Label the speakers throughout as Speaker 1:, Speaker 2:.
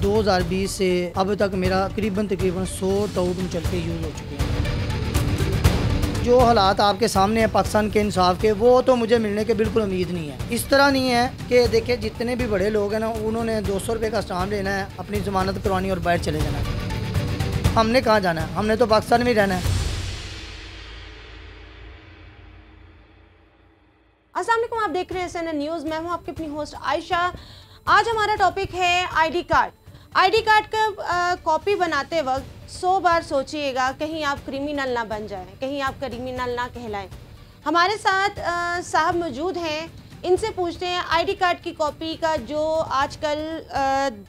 Speaker 1: 2020 से अब तक मेरा तकरीबन 100 टाउट चल के यूज़ हो चुके हैं। जो हालात आपके सामने हैं पाकिस्तान के इंसाफ के, वो तो मुझे मिलने के बिल्कुल उम्मीद नहीं है। इस तरह नहीं है कि देखिए जितने भी बड़े लोग हैं ना, उन्होंने 200 रुपये का स्टाम्प लेना है, अपनी ज़मानत करवानी और बाहर चले जाना है। हमने कहाँ जाना है? हमने तो पाकिस्तान में ही रहना है।
Speaker 2: अस्सलाम वालेकुम, आप देख रहे हैं CNN न्यूज़। मैं हूं आपकी अपनी होस्ट आयशा। आज हमारा टॉपिक है आईडी कार्ड। आईडी कार्ड का कॉपी बनाते वक्त 100 बार सोचिएगा, कहीं आप क्रिमिनल ना बन जाएं, कहीं आप क्रिमिनल ना कहलाएं। हमारे साथ साहब मौजूद हैं, इनसे पूछते हैं आईडी कार्ड की कॉपी का जो आजकल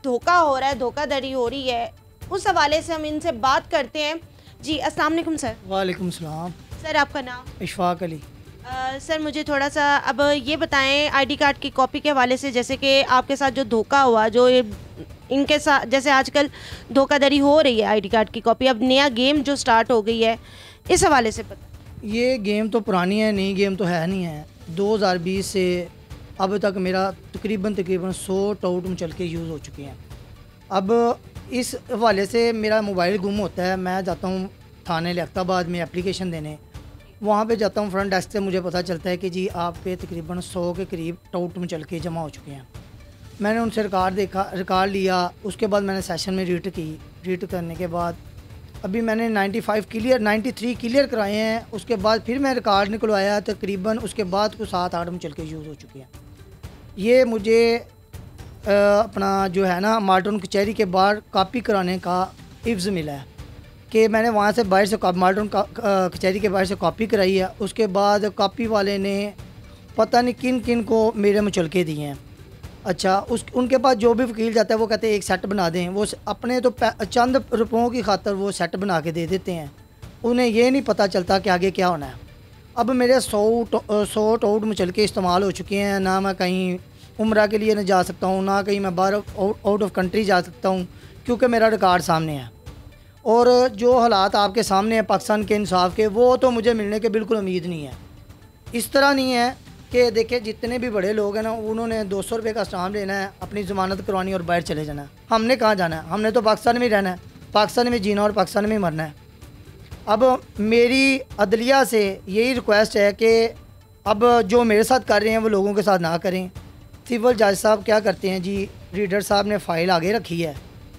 Speaker 2: धोखा हो रहा है, धोखाधड़ी हो रही है, उस हवाले से हम इनसे बात करते हैं। जी अस्सलाम वालेकुम सर।
Speaker 1: वालेकुम सलाम।
Speaker 2: सर आपका नाम?
Speaker 1: इशफाक अली।
Speaker 2: सर मुझे थोड़ा सा अब ये बताएं आईडी कार्ड की कॉपी के हवाले से, जैसे कि आपके साथ जो धोखा हुआ, जो इनके साथ जैसे आजकल धोखाधड़ी हो रही है आईडी कार्ड की कॉपी, अब नया गेम जो स्टार्ट हो गई है, इस हवाले से पता।
Speaker 1: ये गेम तो पुरानी है, नई गेम तो है नहीं है। 2020 से अब तक मेरा तकरीबन 100 टाउट चल के यूज़ हो चुके हैं। अब इस हवाले से मेरा मोबाइल गुम होता है, मैं जाता हूँ थाने लियाकताबाद में एप्लीकेशन देने, वहाँ पे जाता हूँ, फ्रंट डेस्क से मुझे पता चलता है कि जी आपके तकरीबन 100 के करीब टाउट चल के जमा हो चुके हैं। मैंने उनसे रिकॉर्ड लिया, उसके बाद मैंने सेशन में रीड करने के बाद अभी मैंने 93 क्लियर कराए हैं। उसके बाद फिर मैं रिकॉर्ड निकलवाया, तकरीबन उसके बाद कुछ 7-8 चल के यूज़ हो चुके हैं। ये मुझे अपना जो है ना मार्टन कचहरी के बाहर कॉपी कराने का इव्ज़ मिला है कि मैंने वहाँ से बाहर से मार्टन कचहरी के बाहर से कॉपी कराई है। उसके बाद कॉपी वाले ने पता नहीं किन किन को मेरे मुचलके दिए हैं। अच्छा, उनके पास जो भी वकील जाता है वो कहते हैं एक सेट बना दें, वो अपने तो चंद रुपयों की खातर वो सेट बना के दे देते हैं। उन्हें ये नहीं पता चलता कि आगे क्या होना है। अब मेरे 100 टाउट मुचलके इस्तेमाल हो चुके हैं। ना मैं कहीं उम्रा के लिए न जा सकता हूँ, ना कहीं मैं बाहर आउट ऑफ कंट्री जा सकता हूँ, क्योंकि मेरा रिकॉर्ड सामने है। और जो हालात आपके सामने हैं पाकिस्तान के इंसाफ के, वो तो मुझे मिलने के बिल्कुल उम्मीद नहीं है। इस तरह नहीं है कि देखिए जितने भी बड़े लोग हैं ना, उन्होंने 200 रुपये का स्टाम्प लेना है, अपनी ज़मानत करवानी और बाहर चले जाना है। हमने कहाँ जाना है? हमने तो पाकिस्तान में ही रहना है, पाकिस्तान में जीना और पाकिस्तान में ही मरना है। अब मेरी अदलिया से यही रिक्वेस्ट है कि अब जो मेरे साथ कर रहे हैं वो लोगों के साथ ना करें। सिविल जज साहब क्या करते हैं जी, रीडर साहब ने फ़ाइल आगे रखी है,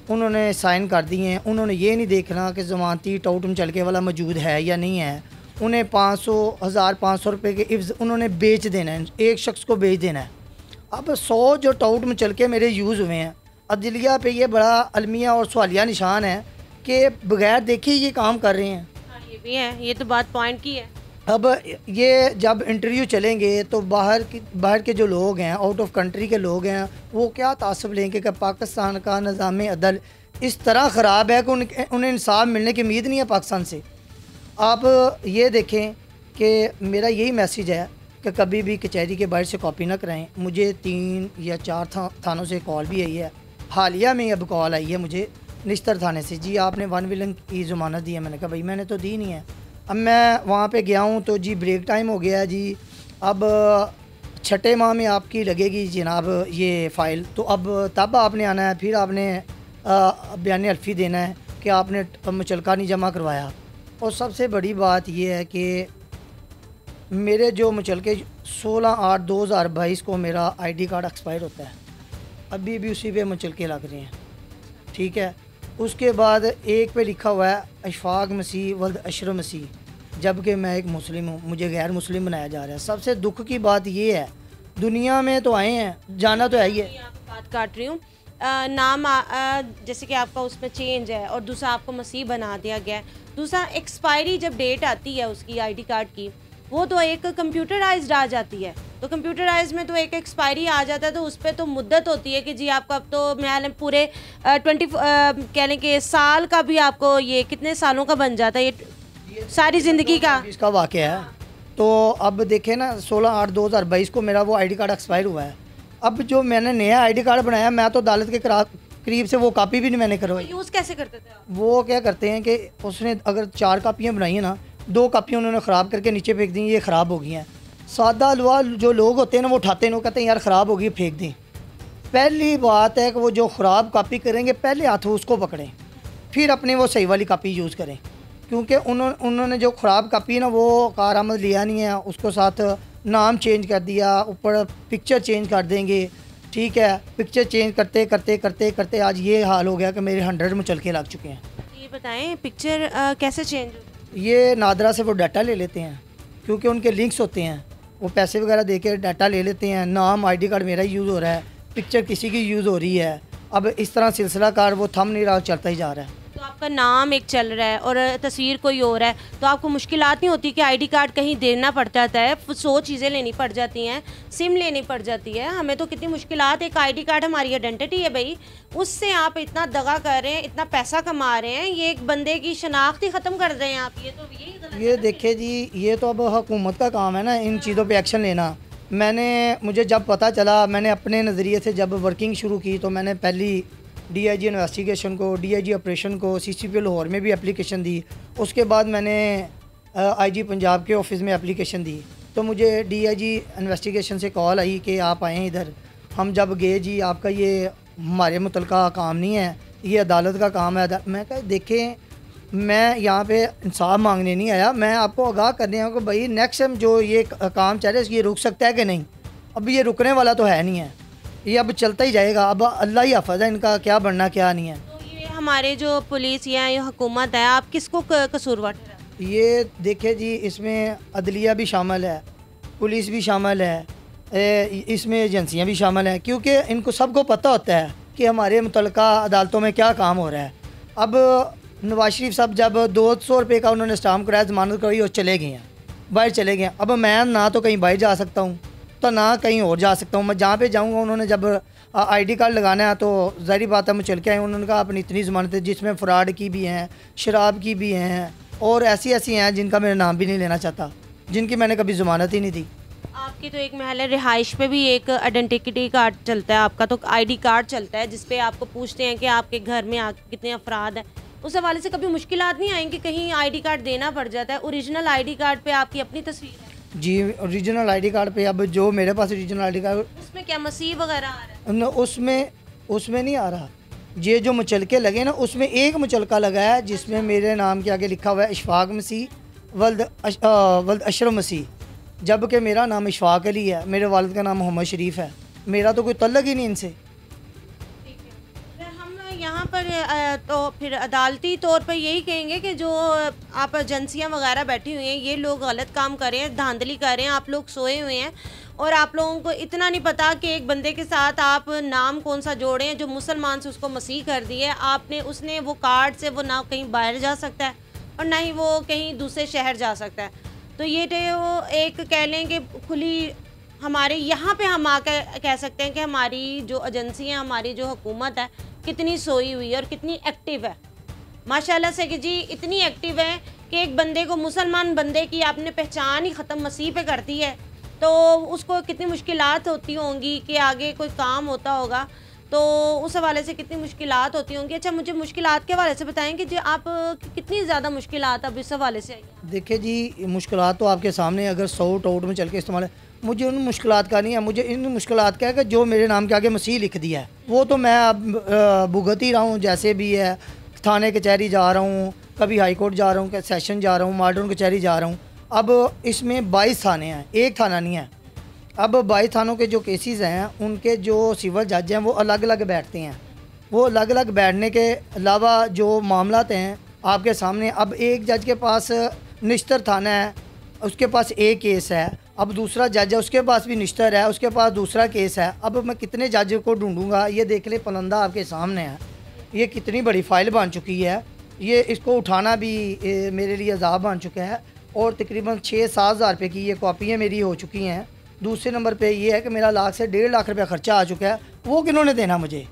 Speaker 1: उन्होंने साइन कर दिए हैं। उन्होंने ये नहीं देखना कि ज़मानती टाउट चलके वाला मौजूद है या नहीं है। उन्हें 500 रुपये के इव्ज़ उन्होंने बेच देना है, एक शख्स को बेच देना है। अब 100 जो टाउट चलके मेरे यूज़ हुए हैं, अदलिया पे ये बड़ा अलमिया और सवालिया निशान है कि बगैर देखे ये काम कर रहे हैं।
Speaker 2: हाँ, ये भी है, ये तो बात पॉइंट की है।
Speaker 1: अब ये जब इंटरव्यू चलेंगे तो बाहर के जो लोग हैं, आउट ऑफ कंट्री के लोग हैं, वो क्या तासुब लेंगे कि पाकिस्तान का निज़ाम अदल इस तरह ख़राब है कि उन्हें इंसाफ मिलने की उम्मीद नहीं है पाकिस्तान से। आप ये देखें कि मेरा यही मैसेज है कि कभी भी कचहरी के बाहर से कॉपी ना कराएं। मुझे 3 या 4 थानों से कॉल भी आई है, हालिया में अब कॉल आई है मुझे निश्तर थाने से, जी आपने 1 विलन की ज़मानत दी है। मैंने कहा भाई मैंने तो दी नहीं है। अब मैं वहाँ पे गया हूँ तो जी ब्रेक टाइम हो गया है जी, अब 6ठे माह में आपकी लगेगी जनाब ये फ़ाइल, तो अब तब आपने आना है, फिर आपने बयान अल्फ़ी देना है कि आपने मुचलका नहीं जमा करवाया। और सबसे बड़ी बात ये है कि मेरे जो मुचलके 16/8/2022 को मेरा आईडी कार्ड एक्सपायर होता है, अभी भी उसी पे मुचलके लग रहे हैं, ठीक है। उसके बाद एक पे लिखा हुआ है अशफाक मसीह वल्द अशरफ मसीह, जबकि मैं एक मुस्लिम हूँ, मुझे गैर मुस्लिम बनाया जा रहा है। सबसे दुख की बात ये है, दुनिया में तो आए हैं, जाना तो है ही है।
Speaker 2: बात काट रही हूँ, नाम जैसे कि आपका उसमें चेंज है और दूसरा आपको मसीह बना दिया गया है। दूसरा एक्सपायरी जब डेट आती है उसकी आईडी कार्ड की, वो तो एक कंप्यूटराइज्ड आ जाती है, तो कंप्यूटराइज में तो एक एक्सपायरी आ जाता है, तो उस पर तो मुद्दत होती है कि जी आपका अब तो मैं पूरे 20 कह लें कि साल का भी आपको ये कितने सालों का बन जाता है, ये सारी ज़िंदगी का
Speaker 1: इसका वाक़या है। तो अब देखें ना 16/8/2022 को मेरा वो आईडी कार्ड एक्सपायर हुआ है। अब जो मैंने नया आईडी कार्ड बनाया, मैं तो अदालत के करीब से वो कॉपी भी नहीं मैंने करवाई।
Speaker 2: यूज़ कैसे करते थे आप?
Speaker 1: वो क्या करते हैं कि उसने अगर 4 कापियाँ बनाई हैं ना, 2 कापियाँ उन्होंने ख़राब करके नीचे फेंक दी, ये ख़राब हो गई हैं। सादा लवा जो लोग होते हैं ना, वो उठाते हैं, वो कहते हैं यार ख़राब हो गई फेंक दें। पहली बात है कि वो जो ख़राब कापी करेंगे पहले हाथों उसको पकड़ें, फिर अपने वो सही वाली कापी यूज़ करें, क्योंकि उन्होंने जो ख़राब कापी ना वो कारआमद लिया नहीं है, उसको साथ नाम चेंज कर दिया, ऊपर पिक्चर चेंज कर देंगे, ठीक है। पिक्चर चेंज करते करते करते करते आज ये हाल हो गया कि मेरे 100 मुचलके लग चुके हैं।
Speaker 2: ये बताएं पिक्चर कैसे चेंज होती
Speaker 1: ये नादरा से वो डाटा ले लेते हैं, क्योंकि उनके लिंक्स होते हैं, वो पैसे वगैरह दे के डाटा ले लेते हैं। नाम आईडी कार्ड मेरा यूज़ हो रहा है, पिक्चर किसी की यूज़ हो रही है। अब इस तरह सिलसिला कार वो थम नहीं रहा, चलता ही जा रहा है।
Speaker 2: तो आपका नाम एक चल रहा है और तस्वीर कोई और है, तो आपको मुश्किलात नहीं होती कि आईडी कार्ड कहीं देना पड़ जाता है, 100 चीज़ें लेनी पड़ जाती हैं, सिम लेनी पड़ जाती है, हमें तो कितनी मुश्किलात। एक आईडी कार्ड हमारी आइडेंटिटी है भाई, उससे आप इतना दगा कर रहे हैं, इतना पैसा कमा रहे हैं, ये एक बंदे की शनाख्त ही ख़त्म कर रहे हैं आप। ये तो यही गलत है।
Speaker 1: ये देखिए जी, ये तो अब हुकूमत का काम है ना इन चीज़ों पे एक्शन लेना। मुझे जब पता चला, मैंने अपने नज़रिए से जब वर्किंग शुरू की तो मैंने पहली डीआईजी इन्वेस्टिगेशन को, डीआईजी ऑपरेशन को, सीसीपी लाहौर में भी एप्लीकेशन दी। उसके बाद मैंने आईजी पंजाब के ऑफिस में एप्लीकेशन दी, तो मुझे डीआईजी इन्वेस्टिगेशन से कॉल आई कि आप आएँ इधर। हम जब गए, जी आपका ये हमारे मुतलका काम नहीं है, ये अदालत का काम है। मैं कहा देखें, मैं यहाँ पे इंसाफ मांगने नहीं आया, मैं आपको आगाह करने आया कि भाई नेक्स्ट टाइम जो ये काम चल रहा है ये रुक सकता है कि नहीं। अब ये रुकने वाला तो है नहीं है, ये अब चलता ही जाएगा। अब अल्लाह ही हफ़ज़ है, इनका क्या बनना क्या नहीं है।
Speaker 2: तो ये हमारे जो पुलिस या ये हुकूमत है, आप किसको कसूरवार ठहराते हैं?
Speaker 1: ये देखिए जी, इसमें अदलिया भी शामिल है, पुलिस भी शामिल है, इसमें एजेंसियाँ भी शामिल हैं, क्योंकि इनको सबको पता होता है कि हमारे मुतल्लिका अदालतों में क्या काम हो रहा है। अब नवाज शरीफ साहब जब 200 रुपये का उन्होंने स्टाम्प कराया, ज़मानत कराई और चले गए हैं, बाहर चले गए हैं। अब मैं ना तो कहीं बाहर जा सकता हूँ तो ना कहीं और जा सकता हूँ। मैं जहाँ पे जाऊँगा, उन्होंने जब आईडी कार्ड लगाना है तो ज़ाहिर बात है मैं चल के आए। उन्होंने कहा अपनी इतनी ज़मानत है, जिसमें फ़्रॉड की भी हैं, शराब की भी हैं, और ऐसी ऐसी हैं जिनका मेरा नाम भी नहीं लेना चाहता, जिनकी मैंने कभी ज़मानत ही नहीं दी।
Speaker 2: आपकी तो एक महल रिहाइश पे भी एक आइडेंटिटी कार्ड चलता है, आपका तो आईडी कार्ड चलता है, जिसपे आपको पूछते हैं कि आपके घर में कितने अफराद हैं। उस हवाले से कभी मुश्किलात नहीं आएंगी? कहीं आईडी कार्ड देना पड़ जाता है, ओरिजिनल आईडी कार्ड पे आपकी अपनी तस्वीर है?
Speaker 1: जी, ओरिजिनल आईडी कार्ड पे, अब जो मेरे पास ओरिजिनल आईडी कार्ड,
Speaker 2: उसमें क्या मसीह वगैरह आ रहा है?
Speaker 1: उसमें नहीं आ रहा। ये जो मुचलके लगे ना, उसमें एक मुचलका लगा है जिसमें मेरे नाम के आगे लिखा हुआ है इशफाक मसीह वल्द अशरफ मसीह, जबकि मेरा नाम इशफाक अली है, मेरे वालिद का नाम मोहम्मद शरीफ है। मेरा तो कोई तल्लक ही नहीं इनसे।
Speaker 2: यहाँ पर तो फिर अदालती तौर पर यही कहेंगे कि जो आप एजेंसियाँ वगैरह बैठी हुई हैं, ये लोग गलत काम कर रहे हैं, धांधली कर रहे हैं, आप लोग सोए हुए हैं और आप लोगों को इतना नहीं पता कि एक बंदे के साथ आप नाम कौन सा जोड़े हैं, जो मुसलमान से उसको मसीह कर दिए आपने। उसने वो कार्ड से वो ना कहीं बाहर जा सकता है और ना ही वो कहीं दूसरे शहर जा सकता है। तो ये तो एक कह लें कि खुली हमारे यहाँ पे हम आकर कह सकते हैं कि हमारी जो एजेंसी है, हमारी जो हुकूमत है, कितनी सोई हुई है और कितनी एक्टिव है माशाल्लाह से कि जी इतनी एक्टिव है कि एक बंदे को, मुसलमान बंदे की आपने पहचान ही ख़त्म मसीह पे कर दी है, तो उसको कितनी मुश्किलात होती होंगी कि आगे कोई काम होता होगा, तो उस हवाले से कितनी मुश्किलात होती होंगी। अच्छा, मुझे मुश्किलात के हवाले से बताएं कि जी आप कितनी ज़्यादा मुश्किलात अब इस हवाले से आई?
Speaker 1: देखिए जी, मुश्किलात तो आपके सामने, अगर 100 टोट में चल के इस्तेमाल है, मुझे उन मुश्किलात का नहीं है। मुझे इन मुश्किलात का है कि जो मेरे नाम के आगे मसीह लिख दिया है, वो तो मैं अब भुगत ही रहा हूँ। जैसे भी है, थाने कचहरी जा रहा हूँ, कभी हाई कोर्ट जा रहा हूँ, सेशन जा रहा हूँ, मॉडर्न कचहरी जा रहा हूँ। अब इसमें 22 थाने हैं, एक थाना नहीं है। अब 22 थानों के जो केसेस हैं, उनके जो सिविल जज हैं वो अलग अलग बैठते हैं। वो अलग अलग बैठने के अलावा जो मामलात हैं आपके सामने, अब एक जज के पास निश्तर थाना है, उसके पास एक केस है। अब दूसरा जज है, उसके पास भी निश्तर है, उसके पास दूसरा केस है। अब मैं कितने जज को ढूंढूंगा? ये देख ले, पलंदा आपके सामने है। ये कितनी बड़ी फ़ाइल बन चुकी है, ये इसको उठाना भी मेरे लिए अज़ाब बन चुका है। और तकरीबन 6-7 हज़ार रुपये की ये कॉपियाँ मेरी हो चुकी हैं। दूसरे नंबर पे ये है कि मेरा लाख से 1.5 लाख रुपया ख़र्चा आ चुका है, वो किन्होंने देना मुझे?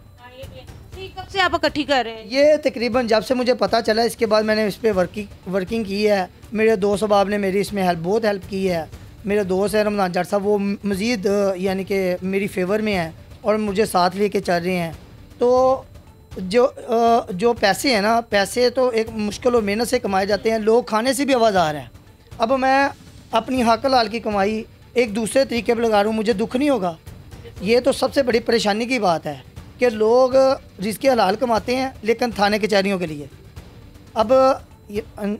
Speaker 2: कब से आप इकट्ठी कर रहे हैं?
Speaker 1: ये तकरीबन जब से मुझे पता चला, इसके बाद मैंने इस पर वर्किंग की है। मेरे दोस्त अहबाब ने मेरी इसमें बहुत हेल्प की है। मेरे दोस्त है रमज़ान जट साहब, वो मज़ीद यानी कि मेरी फेवर में हैं और मुझे साथ लेके चल रहे हैं। तो जो पैसे हैं ना, पैसे तो एक मुश्किल और मेहनत से कमाए जाते हैं, लोग खाने से भी आवाज़ार हैं। अब मैं अपनी हक हलाल की कमाई एक दूसरे तरीके पर लगा रहा हूँ, मुझे दुख नहीं होगा? ये तो सबसे बड़ी परेशानी की बात है कि लोग रिज़्क़ हलाल कमाते हैं लेकिन थाने कचहरियों के लिए। अब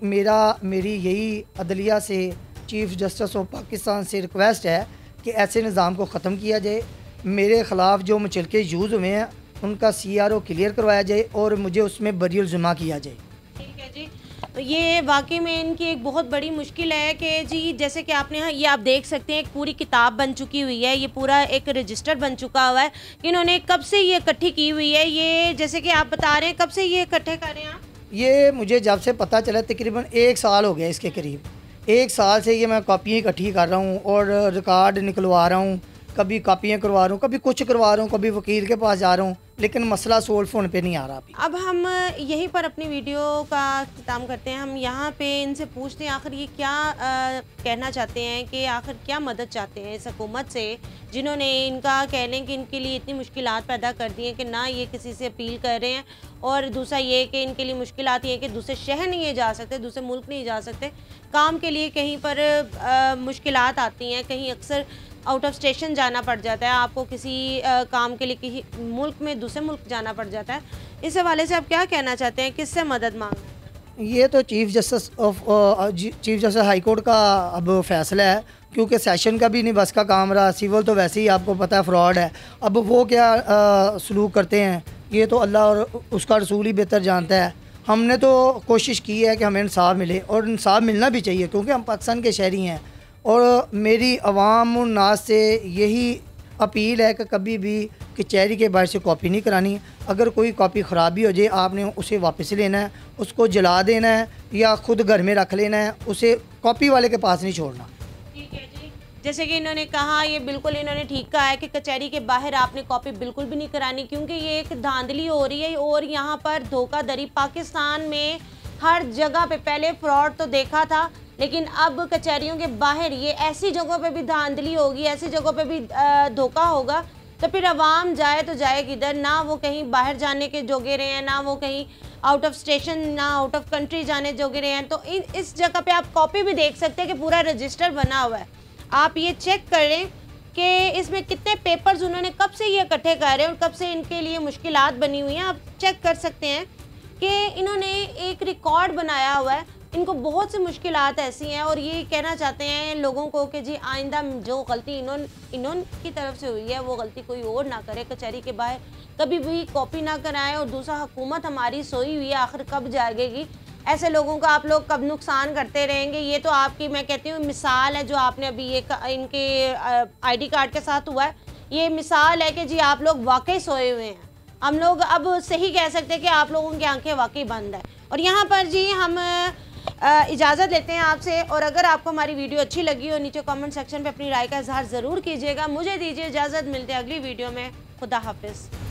Speaker 1: मेरी यही अदलिया से, चीफ़ जस्टिस ऑफ पाकिस्तान से रिक्वेस्ट है कि ऐसे निज़ाम को ख़त्म किया जाए। मेरे ख़िलाफ़ जो मुचलके यूज़ हुए हैं उनका CRO क्लियर करवाया जाए और मुझे उसमें बरीउल ज़िम्मा किया जाए।
Speaker 2: ठीक है जी। तो ये वाकई में इनकी एक बहुत बड़ी मुश्किल है कि जी जैसे कि आपने ये आप देख सकते हैं एक पूरी किताब बन चुकी हुई है, ये पूरा एक रजिस्टर बन चुका हुआ है कि इन्होंने कब से ये इकट्ठी की हुई है। ये जैसे कि आप बता रहे हैं कब से ये इकट्ठे कर रहे हैं आप?
Speaker 1: ये मुझे जब से पता चला तकरीबन 1 साल हो गया, इसके करीब 1 साल से ये मैं कॉपियाँ इकट्ठी कर रहा हूँ और रिकॉर्ड निकलवा रहा हूँ। कभी कॉपियाँ करवा रहा हूँ, कभी कुछ करवा रहा हूँ, कभी वकील के पास जा रहा हूँ, लेकिन मसला सोल्व होने पे नहीं आ रहा अभी।
Speaker 2: अब हम यहीं पर अपनी वीडियो का अख्ताम करते हैं। हम यहाँ पे इनसे पूछते हैं आखिर ये क्या कहना चाहते हैं, कि आखिर क्या मदद चाहते हैं इस हुकूमत से जिन्होंने इनका कह लें कि इनके लिए इतनी मुश्किलात पैदा कर दी हैं कि ना ये किसी से अपील कर रहे हैं, और दूसरा ये कि इनके लिए मुश्किलात ये है कि दूसरे शहर नहीं जा सकते, दूसरे मुल्क नहीं जा सकते, काम के लिए कहीं पर मुश्किलात आती हैं, कहीं अक्सर आउट ऑफ स्टेशन जाना पड़ जाता है, आपको किसी काम के लिए किसी मुल्क में दूसरे मुल्क जाना पड़ जाता है। इस हवाले से आप क्या कहना चाहते हैं, किससे मदद मांगना?
Speaker 1: ये तो चीफ़ जस्टिस हाई कोर्ट का अब फैसला है, क्योंकि सेशन का भी नहीं बस का काम रहा। सिविल तो वैसे ही आपको पता है फ्रॉड है। अब वो क्या सलूक करते हैं ये तो अल्लाह और उसका रसूल ही बेहतर जानता है। हमने तो कोशिश की है कि हमें इंसाफ मिले, और इंसाफ मिलना भी चाहिए क्योंकि हम पाकिस्तान के शहरी हैं। और मेरी अवाम नास से यही अपील है कि कभी भी कचहरी के बाहर से कॉपी नहीं करानी। अगर कोई कॉपी ख़राब भी हो जाए आपने उसे वापस लेना है, उसको जला देना है या ख़ुद घर में रख लेना है, उसे कॉपी वाले के पास नहीं छोड़ना।
Speaker 2: ठीक है जी। जैसे कि इन्होंने कहा, ये बिल्कुल इन्होंने ठीक कहा है कि कचहरी के बाहर आपने कॉपी बिल्कुल भी नहीं करानी, क्योंकि ये एक धांधली हो रही है और यहाँ पर धोखाधड़ी। पाकिस्तान में हर जगह पे पहले फ्रॉड तो देखा था, लेकिन अब कचहरियों के बाहर ये ऐसी जगहों पे भी धांधली होगी, ऐसी जगहों पे भी धोखा होगा, तो फिर अवाम जाए तो जाए किधर? ना वो कहीं बाहर जाने के जोगे रहे हैं, ना वो कहीं आउट ऑफ स्टेशन, ना आउट ऑफ कंट्री जाने जोगे रहे हैं। तो इस जगह पे आप कॉपी भी देख सकते हैं कि पूरा रजिस्टर बना हुआ है। आप ये चेक करें कि इसमें कितने पेपर्स उन्होंने कब से ये इकट्ठे कर रहे हैं और कब से इनके लिए मुश्किलात बनी हुई हैं। आप चेक कर सकते हैं कि इन्होंने एक रिकॉर्ड बनाया हुआ है। इनको बहुत सी मुश्किलात ऐसी हैं और ये कहना चाहते हैं लोगों को कि जी आइंदा जो गलती इन्होंने की तरफ से हुई है वो गलती कोई और ना करे, कचहरी के बाहर कभी भी कॉपी ना कराएं। और दूसरा, हुकूमत हमारी सोई हुई है, आखिर कब जागेगी? ऐसे लोगों का आप लोग कब नुकसान करते रहेंगे? ये तो आपकी, मैं कहती हूँ, मिसाल है जो आपने अभी ये इनके ID कार्ड के साथ हुआ है। ये मिसाल है कि जी आप लोग वाकई सोए हुए हैं। हम लोग अब सही कह सकते हैं कि आप लोगों की आंखें वाकई बंद है। और यहाँ पर जी हम इजाज़त लेते हैं आपसे, और अगर आपको हमारी वीडियो अच्छी लगी हो नीचे कमेंट सेक्शन पे अपनी राय का इजहार ज़रूर कीजिएगा। मुझे दीजिए इजाज़त, मिलते हैं अगली वीडियो में। खुदा हाफिज़।